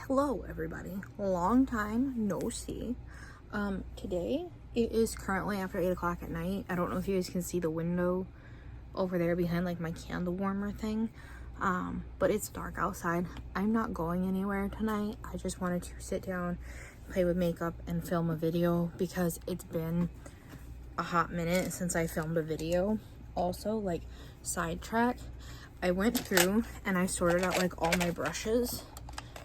Hello everybody, long time no see. Today it is currently after 8 o'clock at night. I don't know if you guys can see the window over there behind like my candle warmer thing, but it's dark outside. I'm not going anywhere tonight. I just wanted to sit down, play with makeup, and film a video because it's been a hot minute since I filmed a video. Also, like, sidetrack, I went through and I sorted out like all my brushes.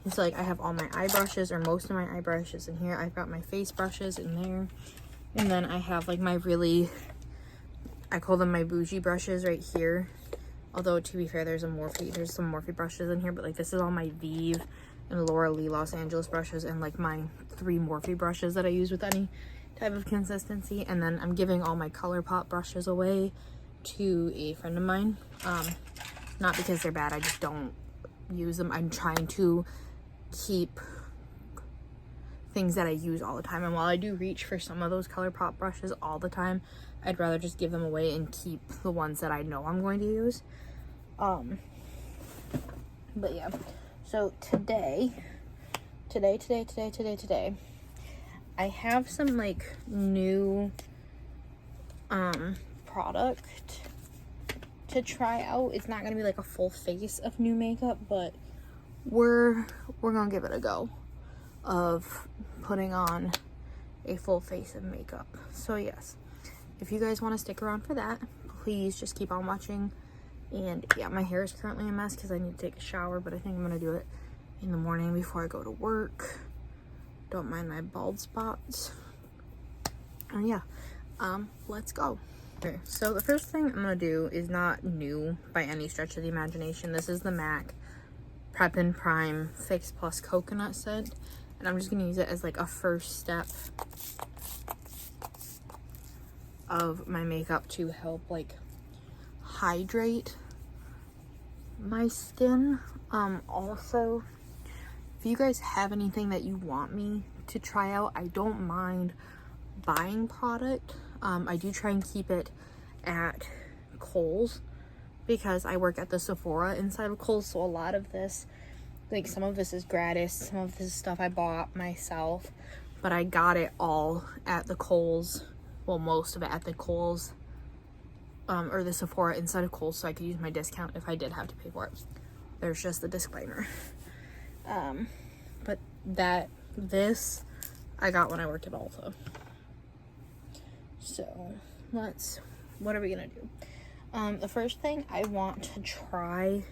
It's like I have all my eye brushes, or most of my eye brushes in here. I've got my face brushes in there, and then I have like my really, I call them my bougie brushes right here. Although to be fair, there's some Morphe brushes in here, but like this is all my Vive and Laura Lee Los Angeles brushes, and like my 3 Morphe brushes that I use with any type of consistency. And then I'm giving all my ColourPop brushes away to a friend of mine. Not because they're bad, I just don't use them. I'm trying to keep things that I use all the time, and while I do reach for some of those ColourPop brushes all the time, I'd rather just give them away and keep the ones that I know I'm going to use. But yeah, so today I have some like new product to try out. It's not gonna be like a full face of new makeup, but we're gonna give it a go of putting on a full face of makeup. So yes, if you guys want to stick around for that, please just keep on watching. And yeah, my hair is currently a mess because I need to take a shower, but I think I'm gonna do it in the morning before I go to work. Don't mind my bald spots. And yeah, let's go. Okay, so the first thing I'm gonna do is not new by any stretch of the imagination. This is the MAC Prep and Prime Fix Plus Coconut Scent, and I'm just gonna use it as like a first step of my makeup to help like hydrate my skin. Also, if you guys have anything that you want me to try out, I don't mind buying product. I do try and keep it at Kohl's because I work at the Sephora inside of Kohl's, so a lot of this, like some of this is gratis, some of this is stuff I bought myself, but I got it all at the Kohl's, well, most of it at the Kohl's, or the Sephora inside of Kohl's, so I could use my discount if I did have to pay for it. There's just the disclaimer. But this I got when I worked at Ulta. So what are we gonna do? The first thing I want to try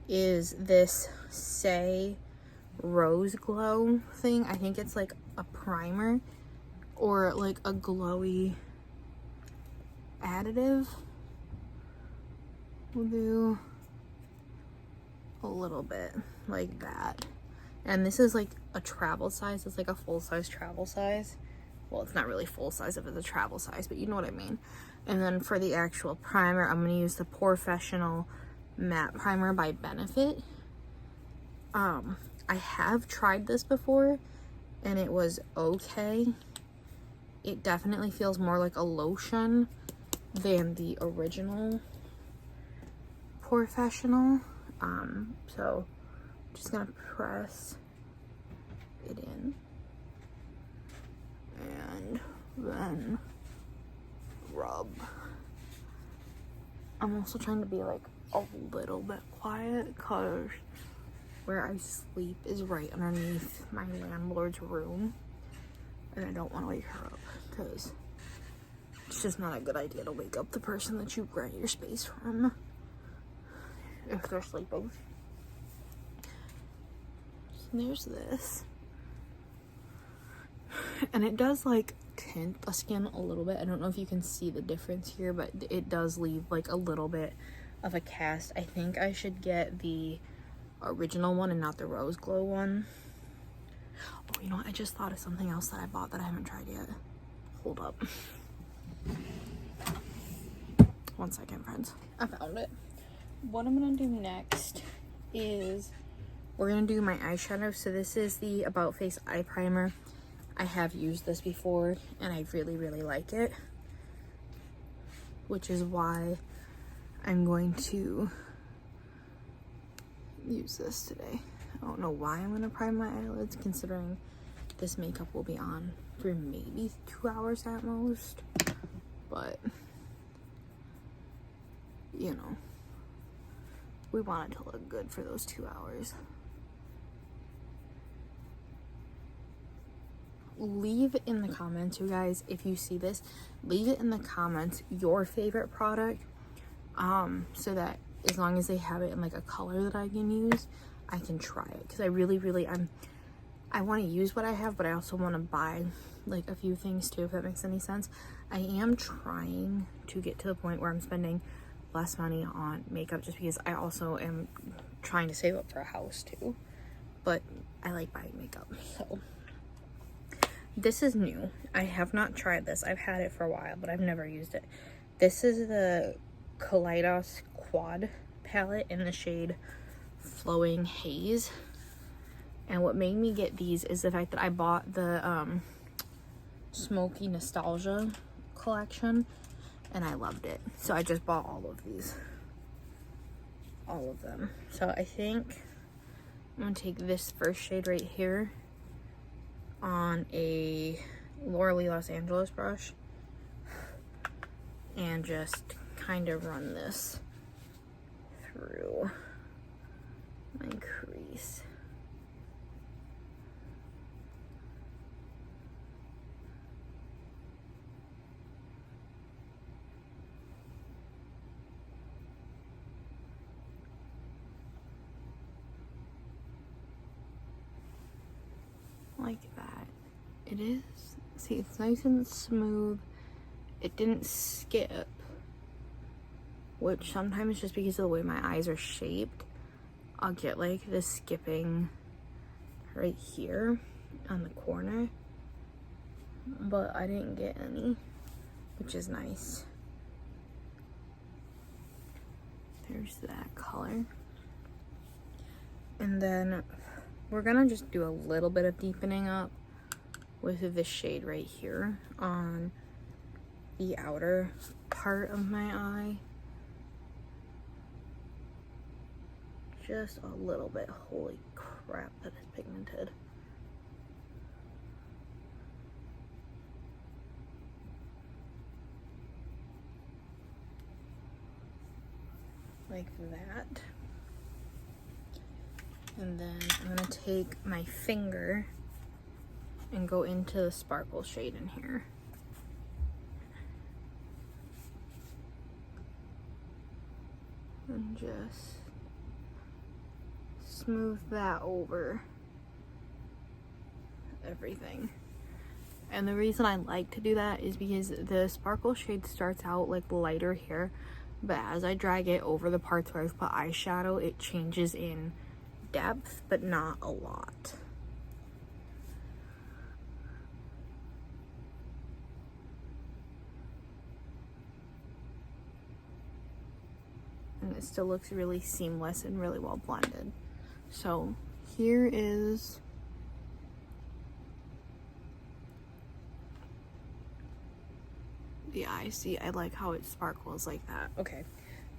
is this Say Rose Glow thing. I think it's like a primer or like a glowy additive. We'll do a little bit like that. And this is like a travel size. It's like a full-size travel size. Well, it's not really full-size if it's a travel size, but you know what I mean. And then for the actual primer, I'm going to use the Professional Matte Primer by Benefit. I have tried this before, and it was okay. It definitely feels more like a lotion than the original Professional. So I'm just going to press it in. And then rub. I'm also trying to be like a little bit quiet because where I sleep is right underneath my landlord's room, and I don't want to wake her up because it's just not a good idea to wake up the person that you rent your space from if they're sleeping. So there's this. And it does like tint the skin a little bit. I don't know if you can see the difference here, but it does leave like a little bit of a cast. I think I should get the original one and not the Rose Glow one. Oh, you know what? I just thought of something else that I bought that I haven't tried yet. Hold up. 1 second, friends. I found it. What I'm gonna do next is we're gonna do my eyeshadow. So this is the About Face Eye Primer. I have used this before and I really, really like it, which is why I'm going to use this today. I don't know why I'm gonna prime my eyelids, considering this makeup will be on for maybe 2 hours at most. But, you know, we want it to look good for those 2 hours. Leave in the comments, you guys, if you see this, leave it in the comments your favorite product, so that as long as they have it in like a color that I can use, I can try it. Because I really I want to use what I have, but I also want to buy like a few things too, if that makes any sense. I am trying to get to the point where I'm spending less money on makeup, just because I also am trying to save up for a house too. But I like buying makeup. So this is new. I have not tried this. I've had it for a while, but I've never used it. This is the Kaleidos Quad palette in the shade Flowing Haze. And what made me get these is the fact that I bought the Smoky Nostalgia collection and I loved it. So I just bought all of these. All of them. So I think I'm going to take this first shade right here on a Laura Lee Los Angeles brush and just kind of run this through my crease. Like that. It is, see, it's nice and smooth. It didn't skip, which sometimes just because of the way my eyes are shaped, I'll get like this skipping right here on the corner, but I didn't get any, which is nice. There's that color. And then we're gonna just do a little bit of deepening up with this shade right here on the outer part of my eye. Just a little bit. Holy crap, that is pigmented. Like that. And then I'm gonna take my finger and go into the sparkle shade in here. And just smooth that over everything. And the reason I like to do that is because the sparkle shade starts out like lighter here, but as I drag it over the parts where I've put eyeshadow, it changes in depth, but not a lot. And it still looks really seamless and really well blended. So here is the eye. See, I like how it sparkles like that. Okay,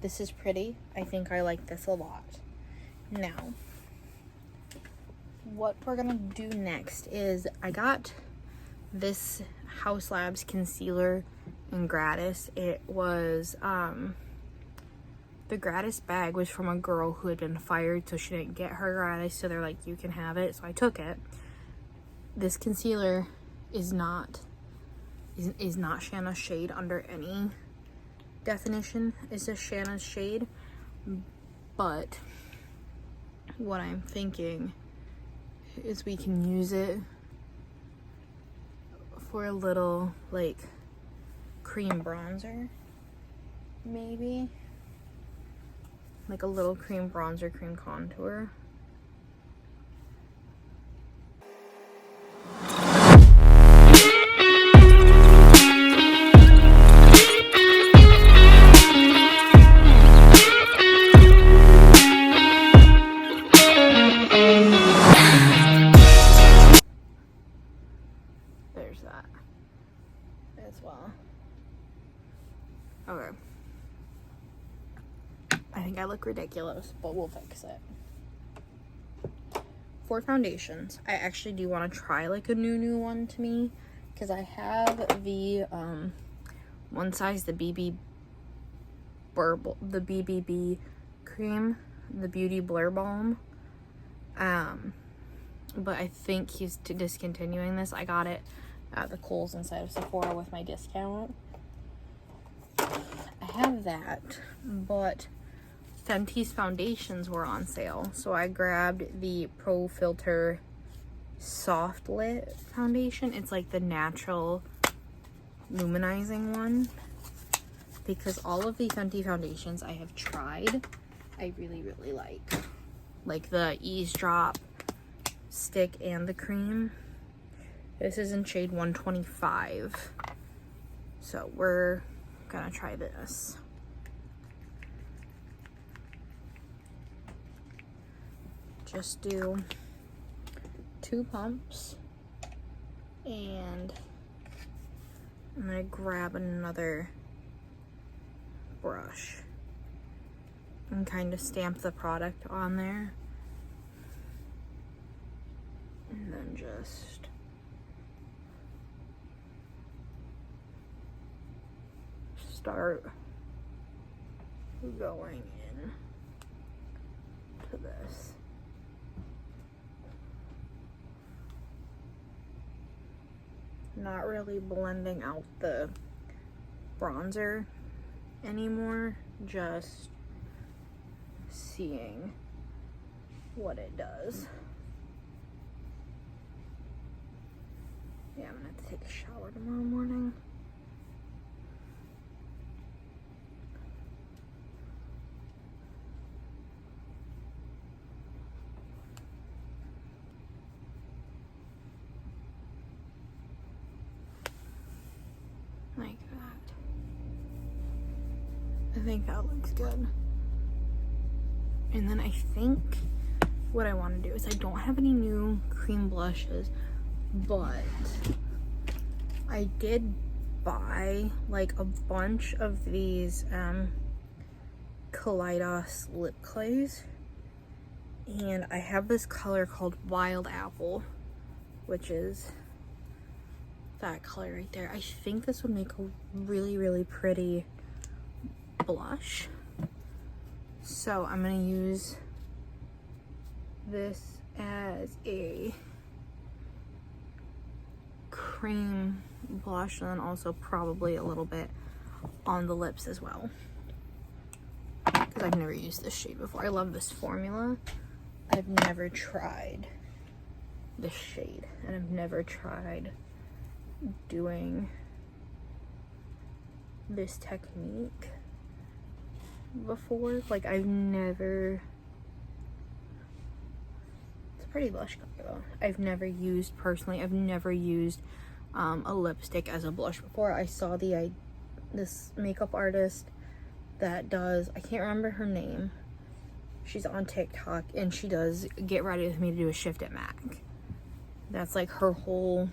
this is pretty. I think I like this a lot. Now, what we're gonna do next is I got this House Labs concealer in gratis. It was the gratis bag was from a girl who had been fired, so she didn't get her gratis, so they're like, you can have it. So I took it. This concealer is not Shanna's shade under any definition. It's a Shanna's shade, but what I'm thinking is we can use it for a little like cream bronzer, maybe like a little cream bronzer, cream contour. There's that as well. Okay. I think I look ridiculous, but we'll fix it. for foundations, I actually do want to try like a new one to me, because I have the one size, the BBB cream, the Beauty Blur Balm. But I think he's discontinuing this. I got it at the Kohl's inside of Sephora with my discount. I have that, but Fenty's foundations were on sale, so I grabbed the Pro Filter Soft Lit foundation. It's like the natural luminizing one, because all of the Fenty foundations I have tried, I really like the Eavesdrop stick and the cream. This is in shade 125, so we're gonna try this. Just do 2 pumps, and I'm gonna grab another brush and kind of stamp the product on there, and then just start going in to this. Not really blending out the bronzer anymore, just seeing what it does. Yeah, I'm gonna have to take a shower tomorrow morning. Like that. I think that looks good. And then I think what I want to do is, I don't have any new cream blushes, but I did buy like a bunch of these Kaleidos lip clays, and I have this color called Wild Apple, which is that color right there. I think this would make a really pretty blush, so I'm gonna use this as a cream blush, and then also probably a little bit on the lips as well, because I've never used this shade before. I love this formula. I've never tried this shade, and I've never tried doing this technique before. Like, I've never, it's a pretty lush color though. I've never used a lipstick as a blush before. I saw this makeup artist that does, I can't remember her name, she's on TikTok, and she does Get Ready With Me to do a shift at MAC. That's like her whole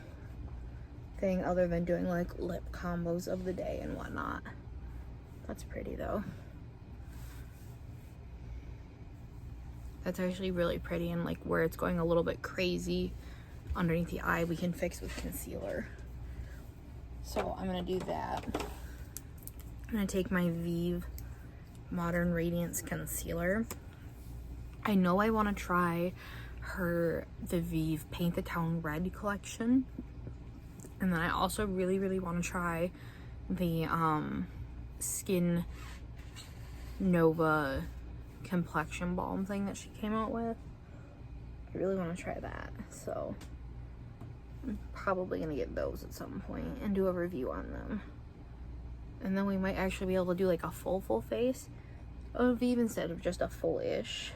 thing, other than doing like lip combos of the day and whatnot. That's pretty though. That's actually really pretty, and like where it's going a little bit crazy underneath the eye, we can fix with concealer. So I'm gonna do that. I'm gonna take my Vive Modern Radiance concealer. I know I want to try the Vive Paint the Town Red collection, and then I also really want to try the Skin Nova complexion balm thing that she came out with. I really want to try that, so I'm probably gonna get those at some point and do a review on them. And then we might actually be able to do like a full face of Vive instead of just a full-ish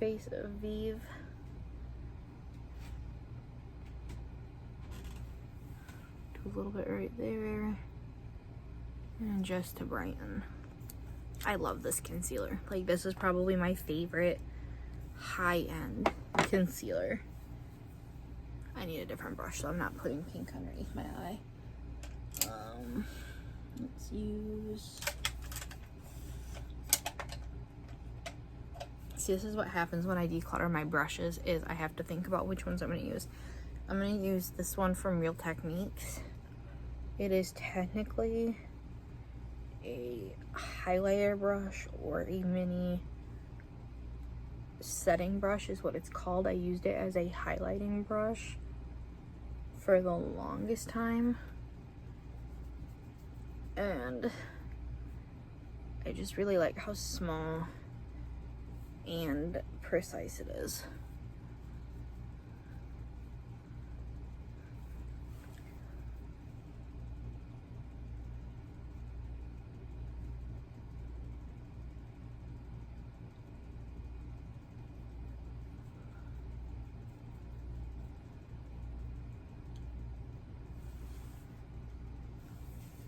face of Vive. Do a little bit right there, and just to brighten. I love this concealer. Like, this is probably my favorite high-end concealer. I need a different brush, so I'm not putting pink underneath my eye. Let's use See, this is what happens when I declutter my brushes, is I have to think about which ones I'm going to use. I'm going to use this one from Real Techniques. It is technically a highlighter brush, or a mini setting brush is what it's called. I used it as a highlighting brush for the longest time, and I just really like how small and precise it is.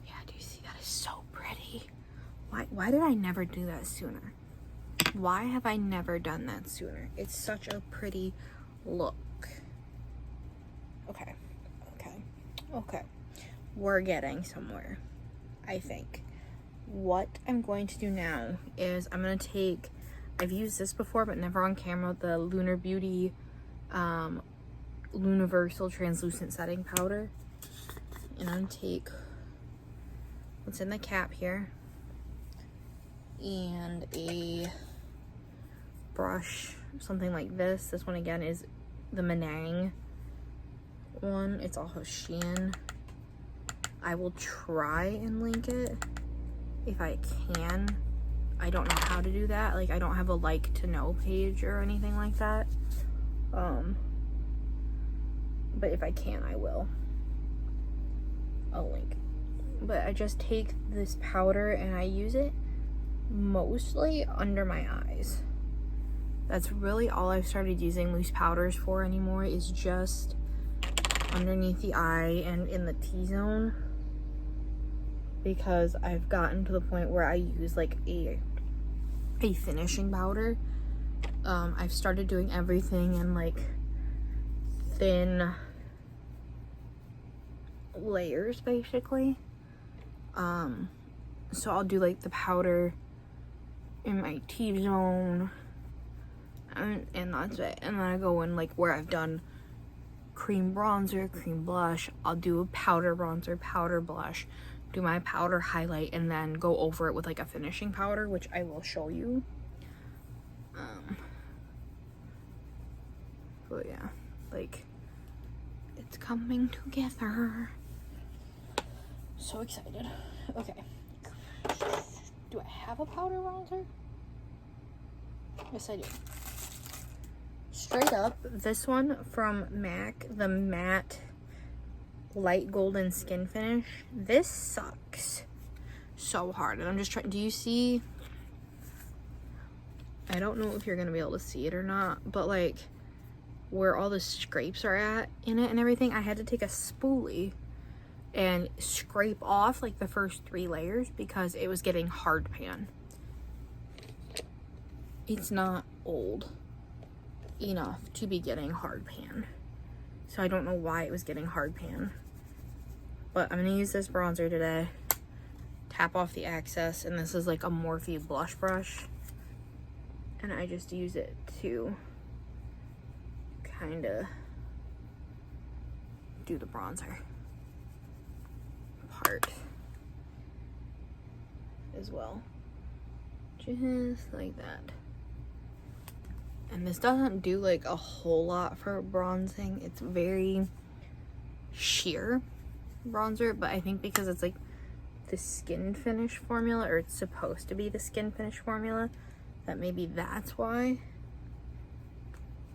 Yeah, do you see that is so pretty? Why did I never do that sooner? Why have I never done that sooner? It's such a pretty look. Okay. We're getting somewhere, I think. What I'm going to do now is I'm going to take, I've used this before but never on camera, the Lunar Beauty Universal Translucent Setting Powder. And I'm going to take what's in the cap here and a brush, something like this. This one again is the Menang one. It's also Shein. I will try and link it if I can. I don't know how to do that. Like, I don't have a like to know page or anything like that. But if I can, I will. I'll link. But I just take this powder and I use it mostly under my eyes. That's really all I've started using loose powders for anymore, is just underneath the eye and in the T-zone, because I've gotten to the point where I use like a finishing powder. I've started doing everything in like thin layers basically. So I'll do like the powder in my T-zone, and that's it. And then I go in like where I've done cream bronzer, cream blush, I'll do a powder bronzer, powder blush, do my powder highlight, and then go over it with like a finishing powder, which I will show you. So yeah, like, it's coming together. So excited. Okay. Do I have a powder bronzer? Yes, I do. Straight up, this one from MAC, the matte light golden skin finish. This sucks so hard, and I'm just trying. Do you see? I don't know if you're gonna be able to see it or not, but like where all the scrapes are at in it and everything, I had to take a spoolie and scrape off like the first 3 layers because it was getting hard pan. It's not old enough to be getting hard pan, so I don't know why it was getting hard pan. But I'm gonna use this bronzer today, tap off the excess, and this is like a Morphe blush brush, and I just use it to kind of do the bronzer part as well, just like that. And this doesn't do like a whole lot for bronzing. It's very sheer bronzer, but I think because it's like the skin finish formula, or it's supposed to be the skin finish formula, that maybe that's why.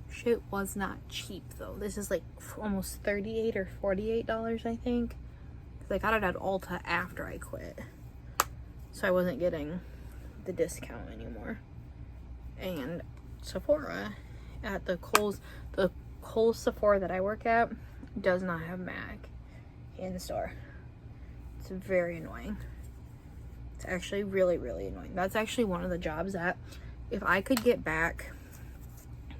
Shit was not cheap though. This is like almost $38 or $48, I think. Because I got it at Ulta after I quit, so I wasn't getting the discount anymore. And Sephora at the Kohl's Sephora that I work at does not have MAC in the store. It's very annoying. It's actually really, really annoying. That's actually one of the jobs that if I could get back,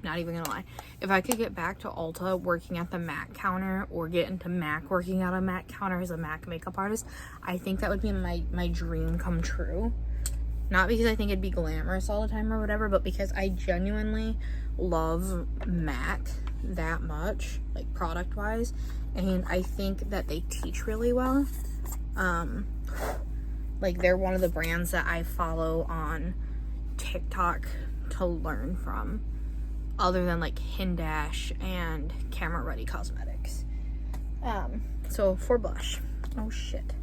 not even gonna lie, if I could get back to Ulta working at the MAC counter, or get into MAC working at a MAC counter as a MAC makeup artist, I think that would be my dream come true. Not because I think it'd be glamorous all the time or whatever, but because I genuinely love MAC that much, like product wise, and I think that they teach really well. Like they're one of the brands that I follow on TikTok to learn from, other than like Hindash and Camera Ready Cosmetics. So for blush, oh shit,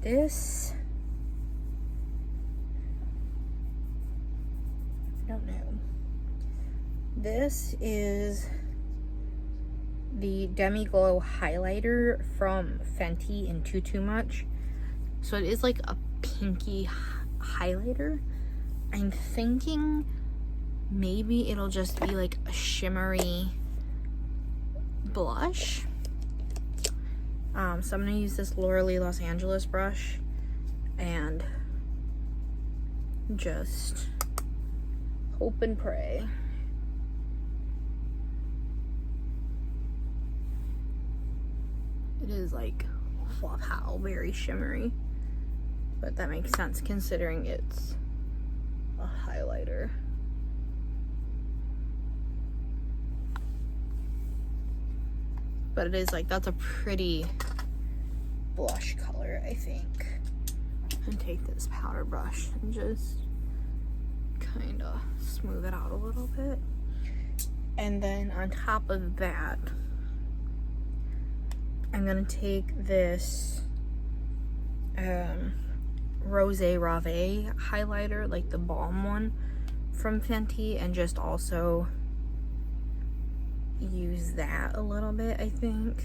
this, I don't know. This is the Demi Glow highlighter from Fenty in Too Much. So it is like a pinky highlighter. I'm thinking maybe it'll just be like a shimmery blush. So I'm gonna use this Laura Lee Los Angeles brush and just hope and pray. It is like, wow, very shimmery, but that makes sense considering it's a highlighter. But it is like, that's a pretty blush color, I think. And take this powder brush and just kind of smooth it out a little bit. And then on top of that, I'm gonna take this Rosé Rave highlighter, like the balm one from Fenty, and just also use that a little bit, I think.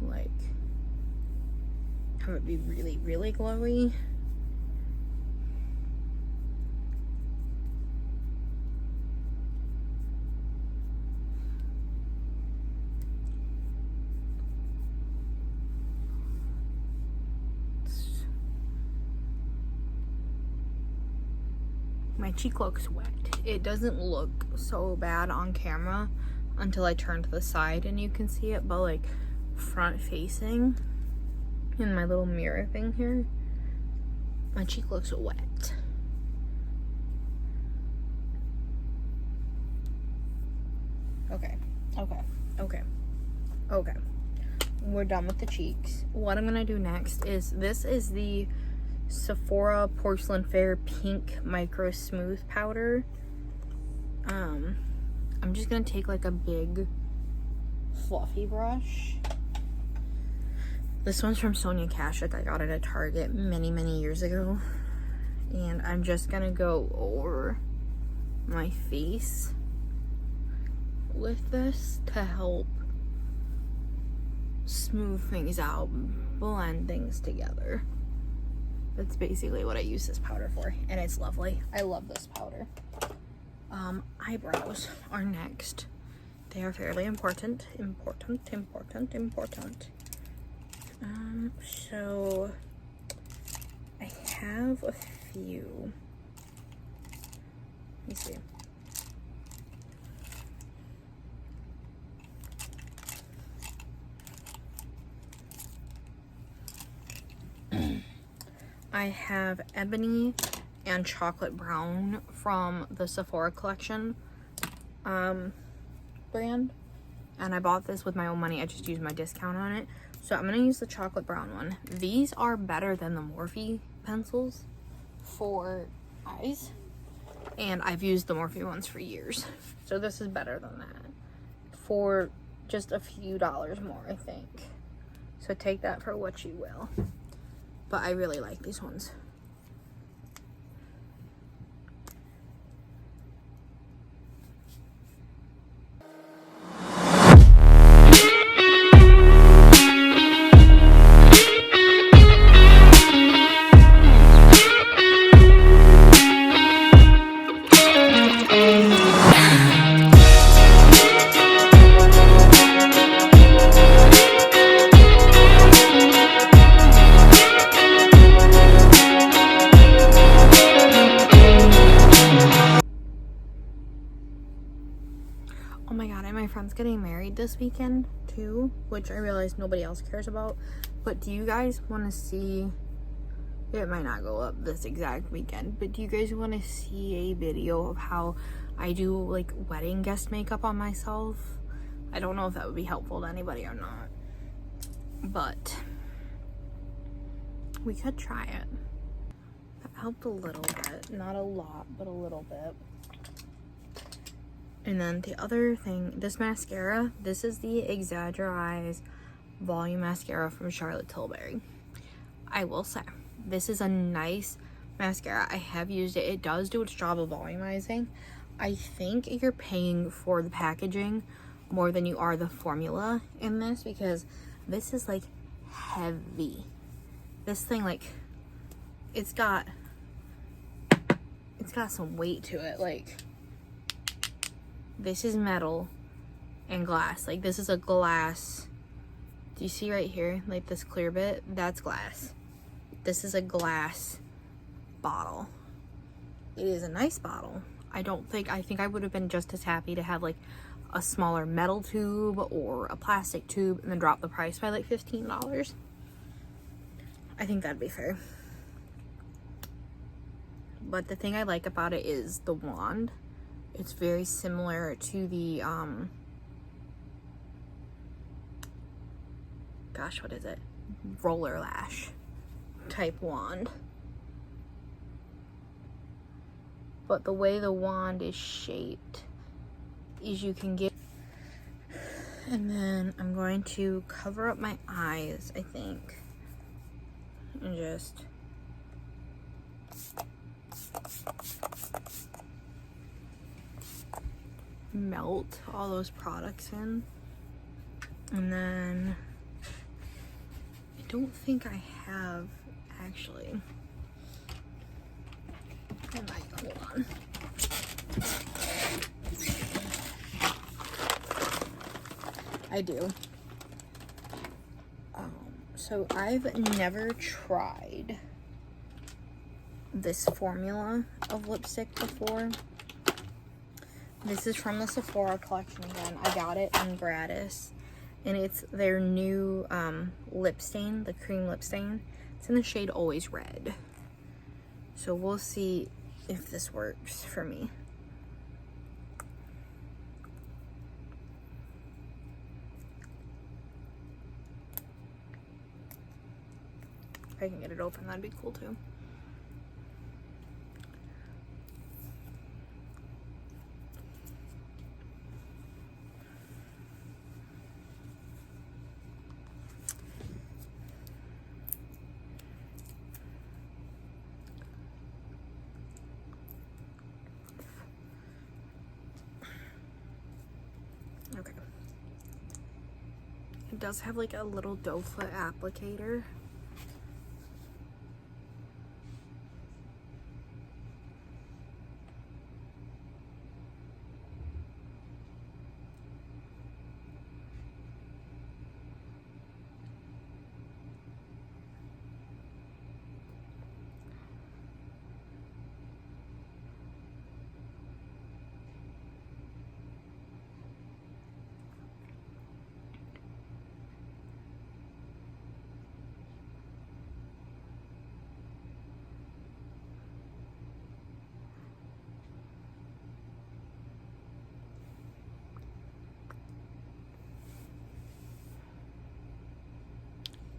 Like, have it be really, really glowy. My cheek looks wet. It doesn't look so bad on camera until I turn to the side and you can see it, but like front facing in my little mirror thing here, my cheek looks wet. Okay. We're done with the cheeks. What I'm gonna do next is, this is the Sephora Porcelain Fair Pink Micro Smooth Powder. I'm just gonna take like a big fluffy brush. This one's from Sonia Kashuk. I got it at Target many years ago. And I'm just gonna go over my face with this to help smooth things out, blend things together. That's basically what I use this powder for, and it's lovely. I love this powder. Eyebrows are next. They are fairly important. So I have a few. Let me see. I have Ebony and Chocolate Brown from the Sephora collection brand. And I bought this with my own money. I just used my discount on it. So I'm going to use the Chocolate Brown one. These are better than the Morphe pencils for eyes. And I've used the Morphe ones for years. So this is better than that. For just a few dollars more, I think. So take that for what you will. But I really like these ones. friend's getting married this weekend too, which I realize nobody else cares about. But do you guys want to see, it might not go up this exact weekend, but do you guys want to see a video of how I do like wedding guest makeup on myself? I don't know if that would be helpful to anybody or not, but we could try it. That helped a little bit, not a lot, but a little bit. And then the other thing, this mascara, this is the Exaggerize Volume Mascara from Charlotte Tilbury. I will say, this is a nice mascara. I have used it. It does do its job of volumizing. I think you're paying for the packaging more than you are the formula in this, because this is like heavy. This thing, like, it's got some weight to it. Like, this is metal and glass. Like, this is a glass. Do you see right here, like this clear bit? That's glass. This is a glass bottle. It is a nice bottle. I think I would have been just as happy to have like a smaller metal tube or a plastic tube and then drop the price by like $15. I think that'd be fair. But the thing I like about it is the wand. It's very similar to the, gosh, what is it? Roller lash type wand. But the way the wand is shaped is you can get, and then I'm going to cover up my eyes, I think, and just melt all those products in. And then I don't think I have, actually. I might, hold on. I do. So I've never tried this formula of lipstick before. This is from the Sephora collection again. I got it in gratis. And it's their new lip stain, the cream lip stain. It's in the shade Always Red. So we'll see if this works for me. If I can get it open, that'd be cool too. Okay. It does have like a little doe foot applicator.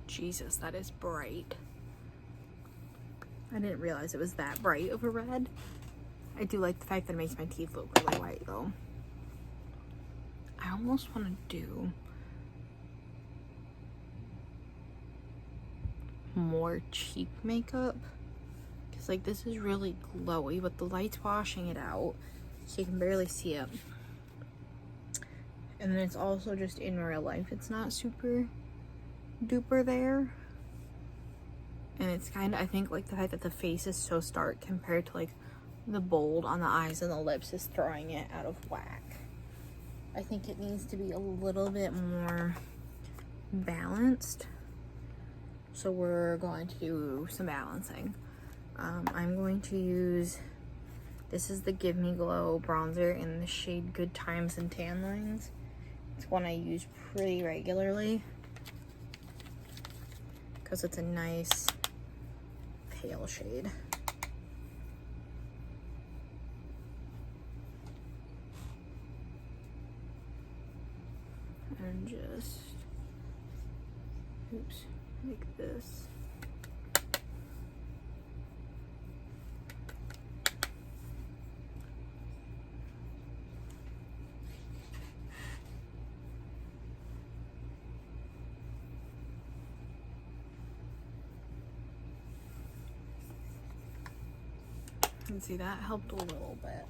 Jesus, that is bright. I didn't realize it was that bright of a red. I do like the fact that it makes my teeth look really white though. I almost want to do more cheek makeup, because like this is really glowy, but the light's washing it out so you can barely see it. And then it's also just in real life, it's not super duper there. And it's kind of, I think like the fact that the face is so stark compared to like the bold on the eyes and the lips is throwing it out of whack. I think it needs to be a little bit more balanced. So we're going to do some balancing. I'm going to use, this is the Give Me Glow bronzer in the shade Good Times and Tan Lines. It's one I use pretty regularly because it's a nice pale shade. And just, oops, like this. And see, that helped a little bit.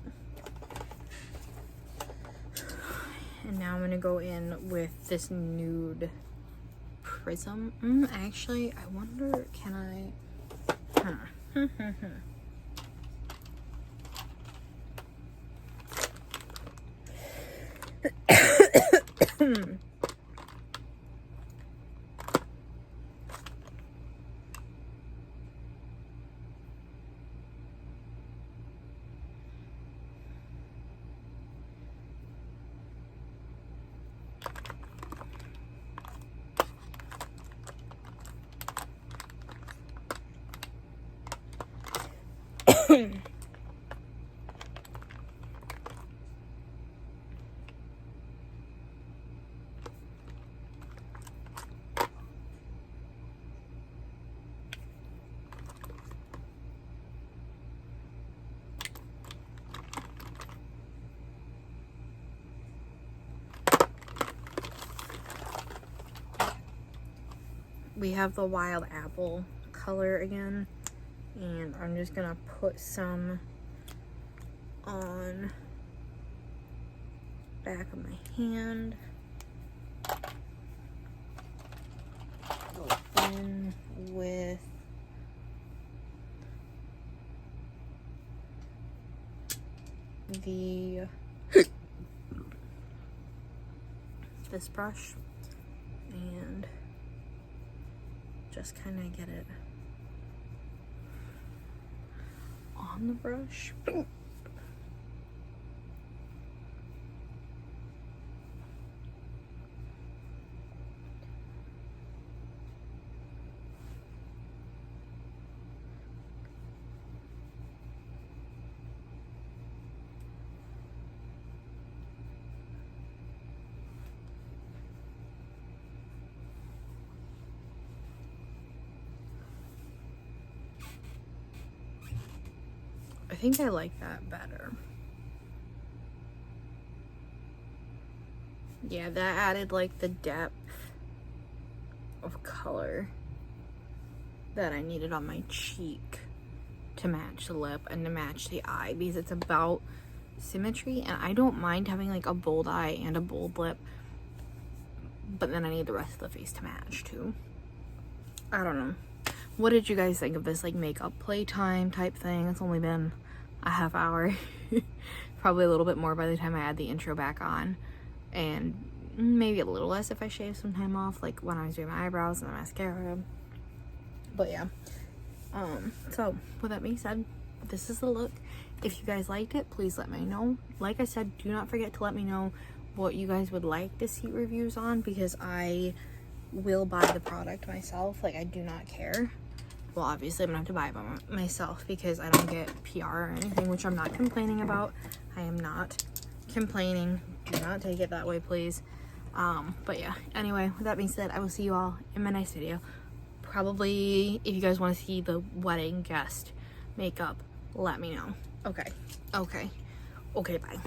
And now I'm gonna go in with this nude prism. Actually, I wonder, can I? We have the wild apple color again, and I'm just gonna put some on back of my hand. Go in with this brush and just kind of get it on the brush. I think I like that better. Yeah, that added like the depth of color that I needed on my cheek to match the lip and to match the eye, because it's about symmetry, and I don't mind having like a bold eye and a bold lip, but then I need the rest of the face to match too. I don't know. What did you guys think of this like makeup playtime type thing? It's only been a half hour. Probably a little bit more by the time I add the intro back on, and maybe a little less if I shave some time off, like when I was doing my eyebrows and the mascara. But yeah, so with that being said, this is the look. If you guys liked it, please let me know. Like I said, do not forget to let me know what you guys would like to see reviews on, because I will buy the product myself. Like, I do not care. Well, obviously I'm gonna have to buy it by myself because I don't get PR or anything, which I'm not complaining about. I am not complaining. Do not take it that way, please. But yeah, anyway, with that being said, I will see you all in my next video. Probably, if you guys want to see the wedding guest makeup, let me know. Okay, bye.